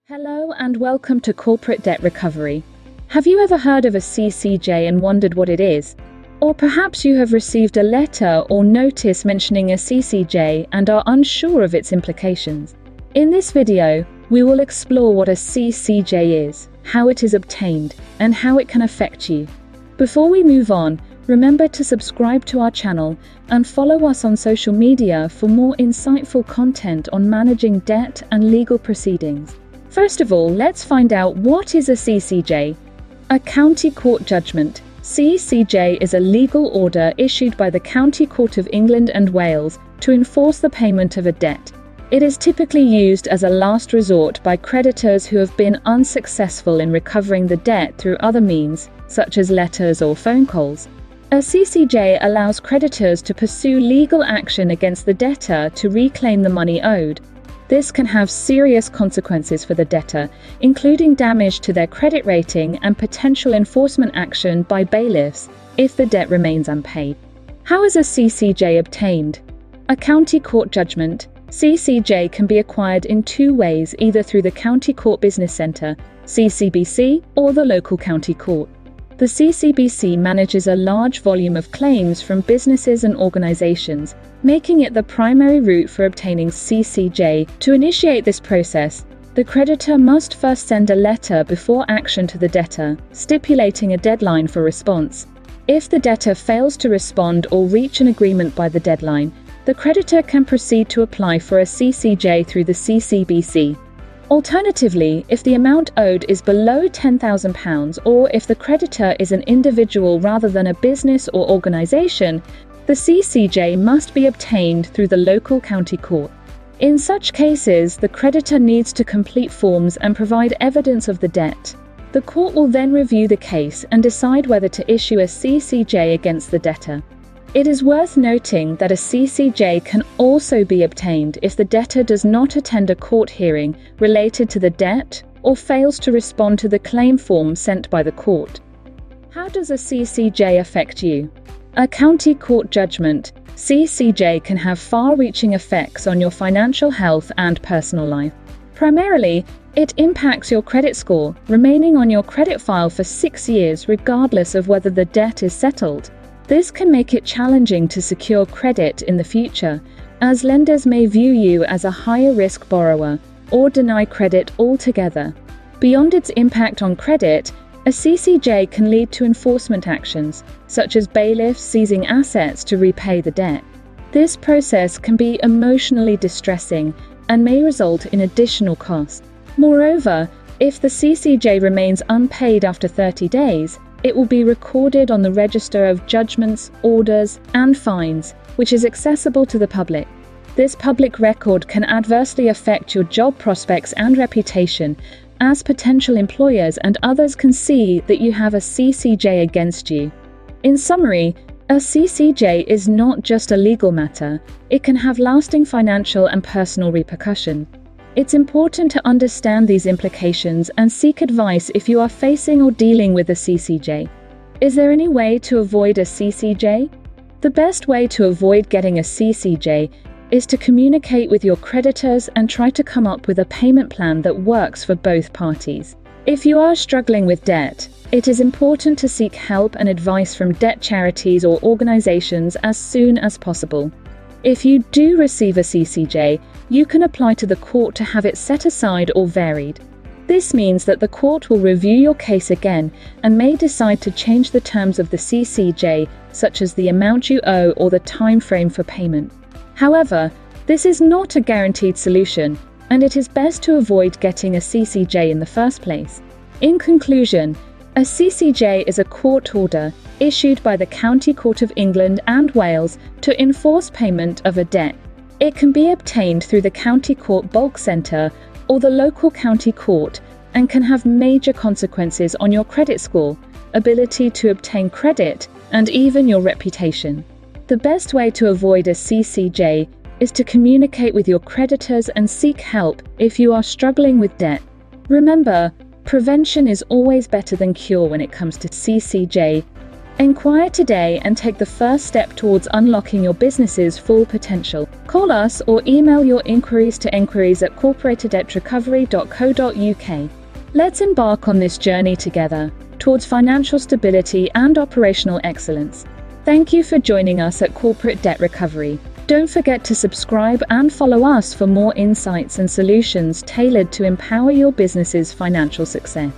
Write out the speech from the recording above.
Hello and welcome to Corporate Debt Recovery. Have you ever heard of a CCJ and wondered what it is? Or perhaps you have received a letter or notice mentioning a CCJ and are unsure of its implications. In this video, we will explore what a CCJ is, how it is obtained, and how it can affect you. Before we move on, remember to subscribe to our channel and follow us on social media for more insightful content on managing debt and legal proceedings. First of all, let's find out what is a CCJ. A County Court Judgement. CCJ is a legal order issued by the County Court of England and Wales to enforce the payment of a debt. It is typically used as a last resort by creditors who have been unsuccessful in recovering the debt through other means, such as letters or phone calls. A CCJ allows creditors to pursue legal action against the debtor to reclaim the money owed. This can have serious consequences for the debtor, including damage to their credit rating and potential enforcement action by bailiffs if the debt remains unpaid. How is a CCJ obtained? A County Court Judgement. CCJ can be acquired in two ways, either through the County Court Business Centre, CCBC, or the local county court. The CCBC manages a large volume of claims from businesses and organisations, making it the primary route for obtaining CCJ. To initiate this process, the creditor must first send a letter before action to the debtor, stipulating a deadline for response. If the debtor fails to respond or reach an agreement by the deadline, the creditor can proceed to apply for a CCJ through the CCBC. Alternatively, if the amount owed is below £10,000 or if the creditor is an individual rather than a business or organisation, the CCJ must be obtained through the local county court. In such cases, the creditor needs to complete forms and provide evidence of the debt. The court will then review the case and decide whether to issue a CCJ against the debtor. It is worth noting that a CCJ can also be obtained if the debtor does not attend a court hearing related to the debt or fails to respond to the claim form sent by the court. How does a CCJ affect you? A County Court Judgement. CCJ can have far-reaching effects on your financial health and personal life. Primarily, it impacts your credit score, remaining on your credit file for 6 years regardless of whether the debt is settled. This can make it challenging to secure credit in the future, as lenders may view you as a higher-risk borrower or deny credit altogether. Beyond its impact on credit, a CCJ can lead to enforcement actions, such as bailiffs seizing assets to repay the debt. This process can be emotionally distressing and may result in additional costs. Moreover, if the CCJ remains unpaid after 30 days, it will be recorded on the Register of Judgments, Orders, and Fines, which is accessible to the public. This public record can adversely affect your job prospects and reputation, as potential employers and others can see that you have a CCJ against you. In summary, a CCJ is not just a legal matter, it can have lasting financial and personal repercussions. It's important to understand these implications and seek advice if you are facing or dealing with a CCJ. Is there any way to avoid a CCJ? The best way to avoid getting a CCJ is to communicate with your creditors and try to come up with a payment plan that works for both parties. If you are struggling with debt, it is important to seek help and advice from debt charities or organizations as soon as possible. If you do receive a CCJ, you can apply to the court to have it set aside or varied. This means that the court will review your case again and may decide to change the terms of the CCJ, such as the amount you owe or the time frame for payment. However, this is not a guaranteed solution, and it is best to avoid getting a CCJ in the first place. In conclusion, a CCJ is a court order issued by the County Court of England and Wales to enforce payment of a debt. It can be obtained through the County Court Bulk Centre or the local county court and can have major consequences on your credit score, ability to obtain credit, and even your reputation. The best way to avoid a CCJ is to communicate with your creditors and seek help if you are struggling with debt. Remember, prevention is always better than cure when it comes to CCJ. Inquire today and take the first step towards unlocking your business's full potential. Call us or email your inquiries to inquiries@corporatedebtrecovery.co.uk. Let's embark on this journey together towards financial stability and operational excellence. Thank you for joining us at Corporate Debt Recovery. Don't forget to subscribe and follow us for more insights and solutions tailored to empower your business's financial success.